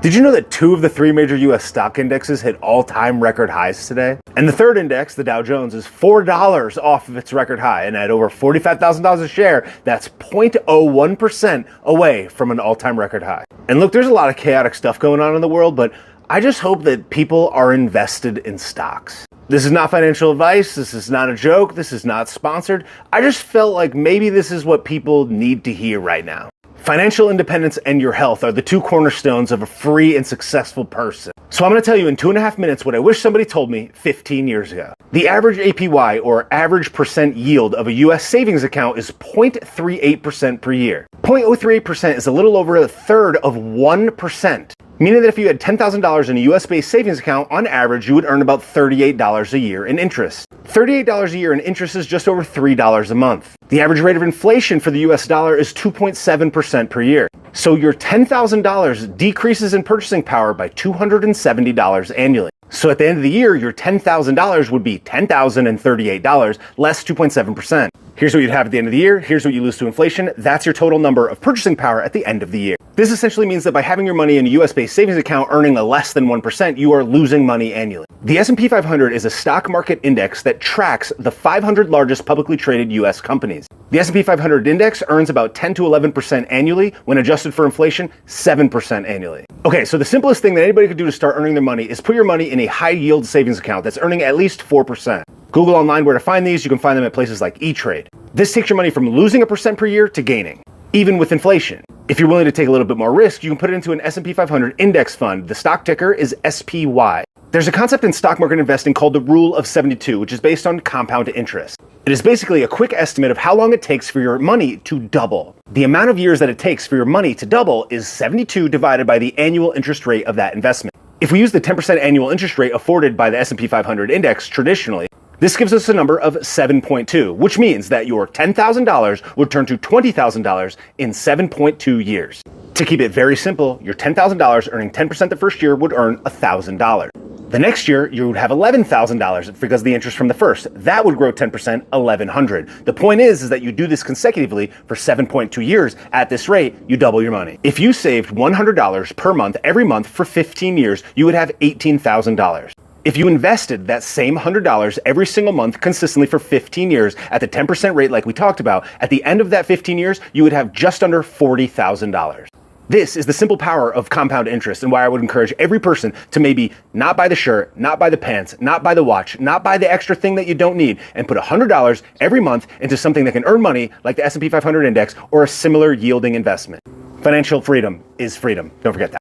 Did you know that 2 of the 3 major US stock indexes hit all-time record highs today? And the third index, the Dow Jones, is $4 off of its record high, and at over $45,000 a share, that's 0.01% away from an all-time record high. And look, there's a lot of chaotic stuff going on in the world, but I just hope that people are invested in stocks. This is not financial advice, this is not a joke, this is not sponsored. I just felt like maybe this is what people need to hear right now. Financial independence and your health are the 2 cornerstones of a free and successful person. So I'm going to tell you in 2.5 minutes what I wish somebody told me 15 years ago. The average APY, or average percent yield, of a US savings account is 0.38% per year. 0.038% is a little over a third of 1%. Meaning that if you had $10,000 in a US-based savings account, on average, you would earn about $38 a year in interest. $38 a year in interest is just over $3 a month. The average rate of inflation for the US dollar is 2.7% per year. So your $10,000 decreases in purchasing power by $270 annually. So at the end of the year, your $10,000 would be $10,038, less 2.7%. Here's what you'd have at the end of the year. Here's what you lose to inflation. That's your total number of purchasing power at the end of the year. This essentially means that by having your money in a US-based savings account earning a less than 1%, you are losing money annually. The S&P 500 is a stock market index that tracks the 500 largest publicly traded US companies. The S&P 500 index earns about 10 to 11% annually. When adjusted for inflation, 7% annually. Okay, so the simplest thing that anybody could do to start earning their money is put your money in a high-yield savings account that's earning at least 4%. Google online where to find these. You can find them at places like E-Trade. This takes your money from losing 1% per year to gaining, even with inflation. If you're willing to take a little bit more risk, you can put it into an S&P 500 index fund. The stock ticker is SPY. There's a concept in stock market investing called the Rule of 72, which is based on compound interest. It is basically a quick estimate of how long it takes for your money to double. The amount of years that it takes for your money to double is 72 divided by the annual interest rate of that investment. If we use the 10% annual interest rate afforded by the S&P 500 index traditionally, this gives us a number of 7.2, which means that your $10,000 would turn to $20,000 in 7.2 years. To keep it very simple, your $10,000 earning 10% the first year would earn $1,000. The next year, you would have $11,000 because of the interest from the first. That would grow 10%, $1,100. The point is that you do this consecutively for 7.2 years. At this rate, you double your money. If you saved $100 per month every month for 15 years, you would have $18,000. If you invested that same $100 every single month consistently for 15 years at the 10% rate like we talked about, at the end of that 15 years, you would have just under $40,000. This is the simple power of compound interest, and why I would encourage every person to maybe not buy the shirt, not buy the pants, not buy the watch, not buy the extra thing that you don't need, and put $100 every month into something that can earn money like the S&P 500 index or a similar yielding investment. Financial freedom is freedom. Don't forget that.